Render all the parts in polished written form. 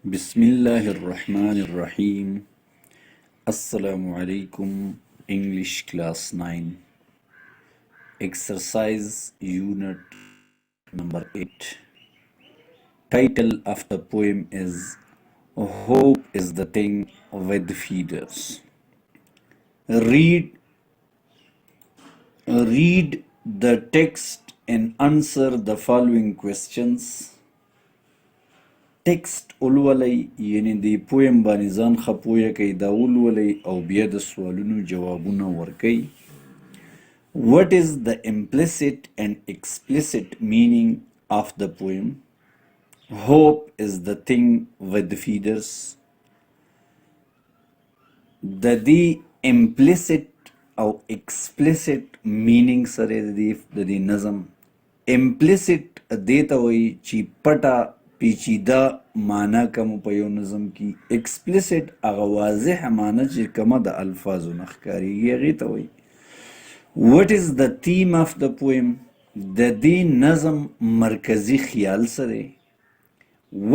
Bismillahirrahmanirrahim. Assalamu alaikum. English class 9. Exercise unit number 8. Title of the poem is Hope is the Thing with Feeders. Read the text and answer the following questions. ټکسټ ولولئ، یعنی د پویم باندې ځان ښه پویه کړئ، دا ولولئ او بیا د سوالونو جوابونه ورکئ. What is the implicit and explicit meaning of the poem? Hope is the thing with feeders. د دې implicit او explicit meaning سره د دې نظم implicit دې ته وایي چې پټه پیچیده معنا کوم په یو نظم کې، explicit هغه واضح معنا چې کومه د الفاظو نه ښکارېږي هغې ته وایي. What is the theme of the poem? د دې نظم مرکزي خیال څه دی؟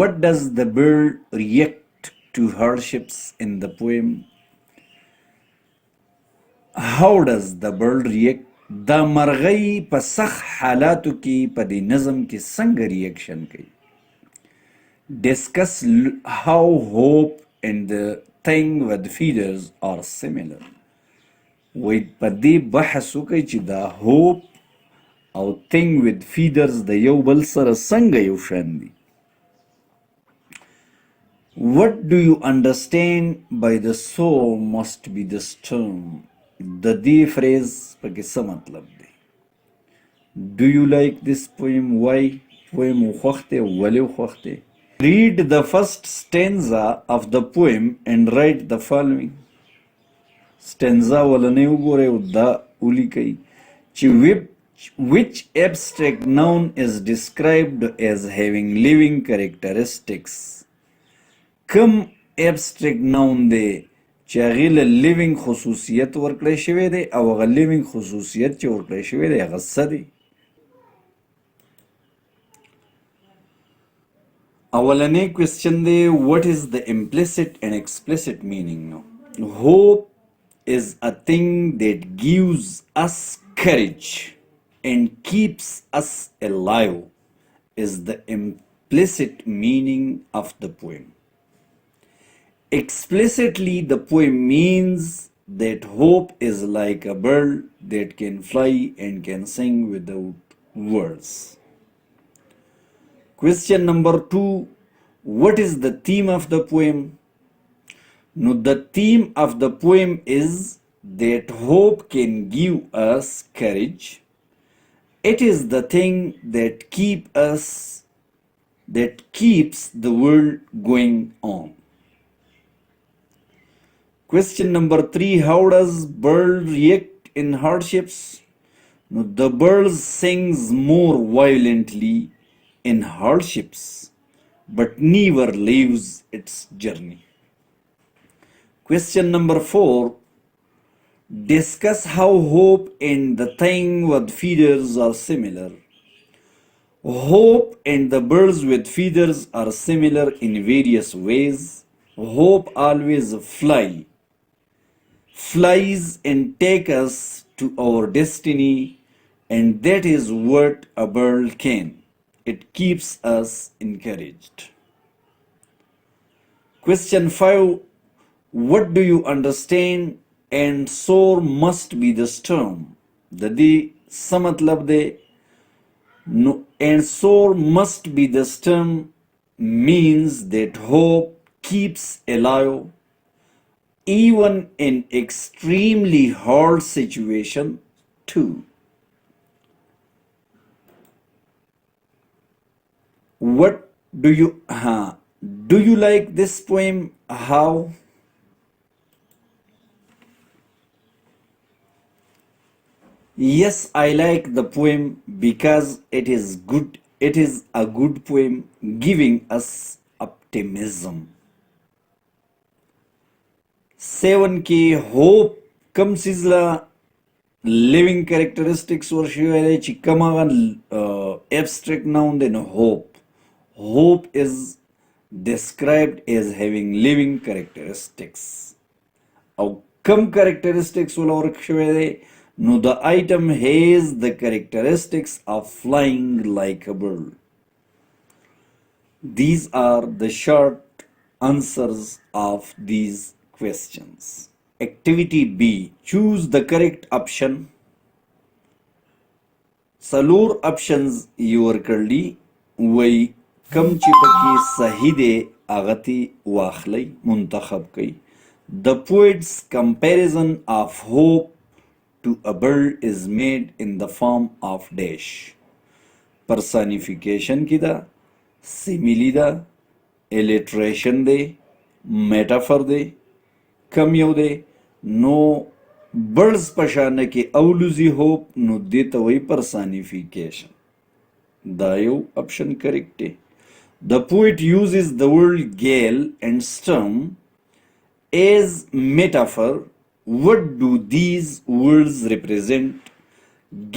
What does the bird react to hardships in the poem? How does the bird react? دا مرغۍ په سخت حالاتو کې په دې نظم کې څنګه ریاکشن کوي؟ Discuss how hope and the thing with feeders are similar. وی په دې بحث وکړئ چې دا hope او thing with feeders د یو بل سره څنګه یو شان دي. What do you understand by the soul must be the storm? د دې فریز پکې څه مطلب دی؟ Do you like this poem? Why? poem خوښ دی، ولې خوښ دی؟ Read the first stanza of the poem and write the following. Stanza ولنې وګورئ او دا ولیکئ چې which abstract noun is described as having living characteristics. کوم abstract noun دی چې هغې له living خصوصیت ورکړی شوی دی او هغه living خصوصیت چې ورکړی شوی دی هغه څه دی؟ اولنی کوېسچن دی what is the implicit and explicit meaning now? Hope is a thing that gives us courage and keeps us alive is the implicit meaning of the poem. Explicitly, the poem means that hope is like a bird that can fly and can sing without words. Question number 2, what is the theme of the poem? No, the theme of the poem is that hope can give us courage. It is the thing that keeps the world going on. Question number 3, how does bird react in hardships? No, the bird sings more violently in hardships, but never leaves its journey. Question number 4, discuss how hope and the thing with feeders are similar. Hope and the birds with feeders are similar in various ways. Hope always flies and take us to our destiny, and that is what a bird can. It keeps us encouraged. Question 5, what do you understand? And sore must be the storm. The څه مطلب دی؟ No, and sore must be the storm means that hope keeps alive even in extremely hard situation too. What do you like this poem? How? Yes, I like the poem because it is good. It is a good poem giving us optimism. 7 کې hope کم سیز له living characteristics ورشوی دی چې کوم هغه abstract noun دی نو hope is described as having living characteristics. او کم characteristics ولا ورک شوی دی نو the item has the characteristics of flying like a bird. These are the short answers of these questions. Activity B. Choose the correct option. څلور options یې ورکړلي وی کم چې پکې صحیح دی هغه ترې واخلئ منتخب کړئ. The poet's comparison of hope to a bird is made in the form of dash. Personification کی دا simile دا alliteration دی metaphor دی کم یو دی نو birds پشانه کې اولوزی hope نو دیتا وی personification دا یو option correct دی. The poet uses the word gale and storm as metaphor. What do these words represent?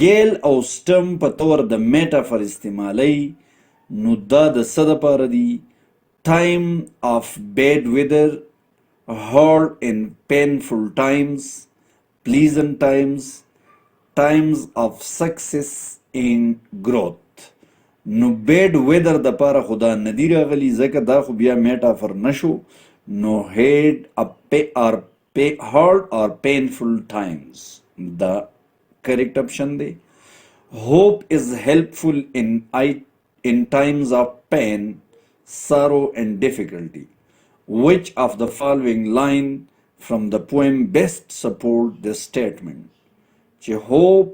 Gale او storm په طور د metaphor استعمالی نو دا د څه دپاره دي؟ time of bad weather, hard and painful times, pleasant times, times of success and growth. نو بیډ ویدر د پاره خو دا ندی راغلی ځکه دا خو بیا میټافر نشو نو هارد or painful times دا کریکٹ option دی. Hope is helpful in times of pain, sorrow and difficulty. Which of the following line from the poem best support this statement? چې hope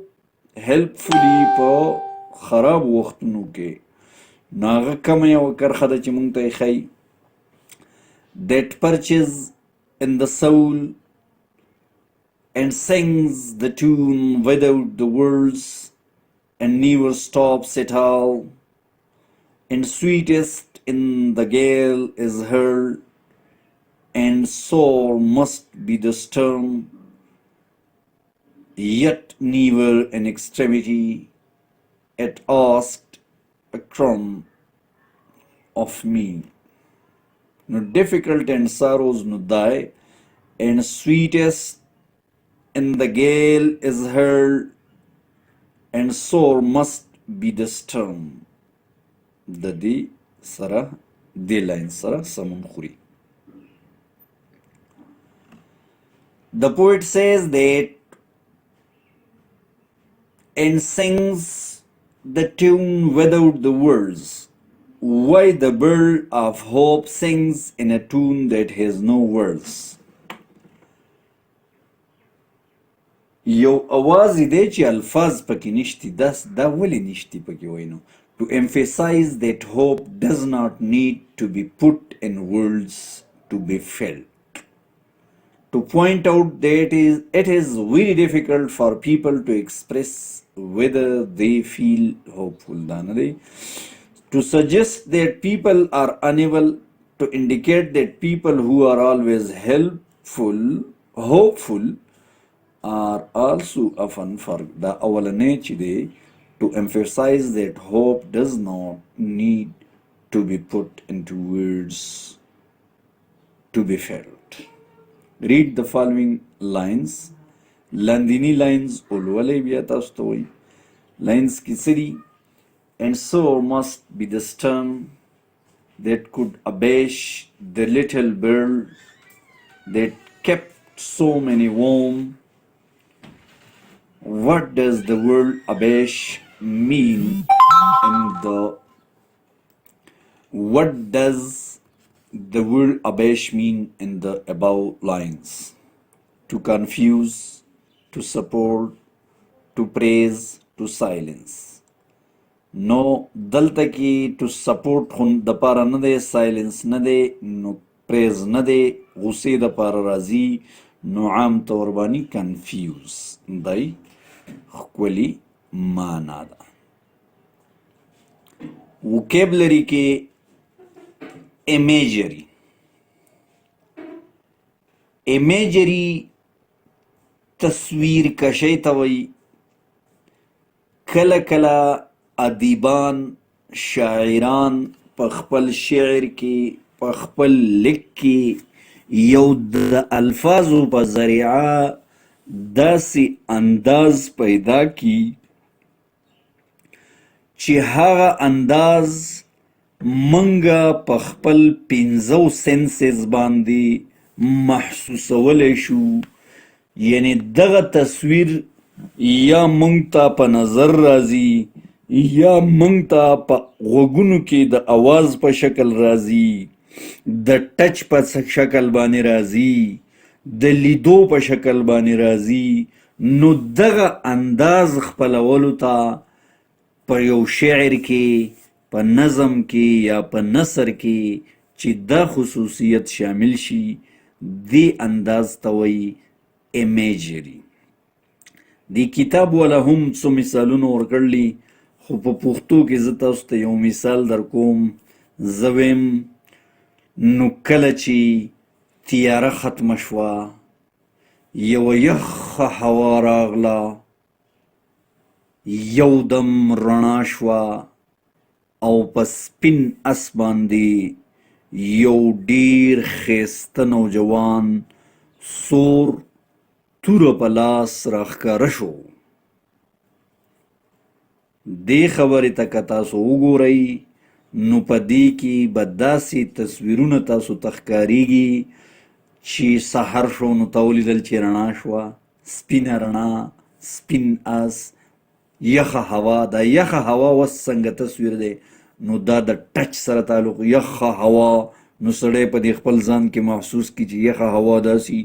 helpfully په خراب وختونو کې ناغه کم یو کرخه ده چې مونږ ته یې ښایي. That perches in the soul and sings the tune without the words and never stops at all, and sweetest in the gale is heard, and sore must be the storm, yet never in extremity it asked a crumb of me. No difficult and sorrows no die, and sweetest in the gale is heard, and sore must be the storm. The D Sarah D line Sarah Samun Khuri. The poet says that and sings the tune without the words. Why the bird of hope sings in a tune that has no words? یو اواز دی چې الفاظ پکې نشتی دا ولې نشتی پکې وینو to emphasize that hope does not need to be put in words to be felt, to point out that it is very difficult for people to express whether they feel hopeful, to suggest that people are unable, to indicate that people who are always hopeful are also often for the awalane چې دی to emphasize that hope does not need to be put into words to be felt. Read the following lines. Landini lines ulwale bia tastu to wai. Lines ki siri and so must be the storm that could abash the little bird that kept so many warm. What does the word abash mean in the above lines? To confuse, to support, to praise, to silence. No دلته کې to support خو د پاره نه دی silence نه دی نو praise نه دی غصې د پاره راځي نو عام طور باندې confuse دی ښکلي معنا ده. وکیبلري کې imagery تصویر کشی ته وایي. کله کله ادیبان شاعران په خپل شعر کې په خپل لیک کې یو د الفاظو په ذریعه داسې انداز پیدا کی چې هغه انداز منګه په خپل 15 سنسز باندې محسوسولی شو. یعنی دغه تصویر یا مونږ ته په نظر راځي یا مونږ ته په غوږونو کې د اواز په شکل راځي، د ټچ په شکل باندې راځي، د لیدو په شکل باندې راځي. نو دغه انداز خپلولو ته په یو شعر کې، په نظم کې یا په نثر کې چې دا خصوصیت شامل شي، دې انداز ته وایي امیجری. دی کتاب والا هم څو مثالونه ورکړلي، خو په پښتو کې زه تاسو ته یو مثال در کوم. زه ویم نو کله چې تیاره ختمه شوه، یوه یخه هوا راغله، یو دم رڼا شوه او په سپین اس باندې یو ډیر ښایسته نوجوان سور توره په لاس راښکاره شو. دې خبرې ته که تاسو وګورئ نو په دې کې به داسې تصویرونه تاسو ته ښکارېږي چې سحر شو نو تا ولیدل چې رڼا شوه، سپینه رڼا، سپین اس، یخه هوا. دا یخه هوا اوس څنګه تصویر دی نو دا د ټچ سره تعلق. یخه هوا نو سړی په دې خپل ځان کې محسوس کړي چې یخه هوا داسې،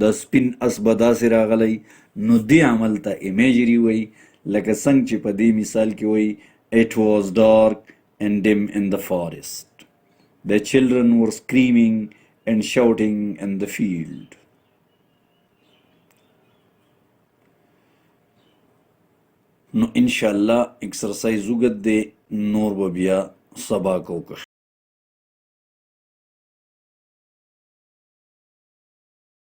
د سپین اس به داسې راغلی. نو دې عمل ته امیجري وایي. لکه څنګه چې په دې مثال کې وایي It was dark and dim in the forest. The children were screaming and shouting in the field. نو انشاءالله اکسرسایز وګد دی، نور به بیا سبا کوو.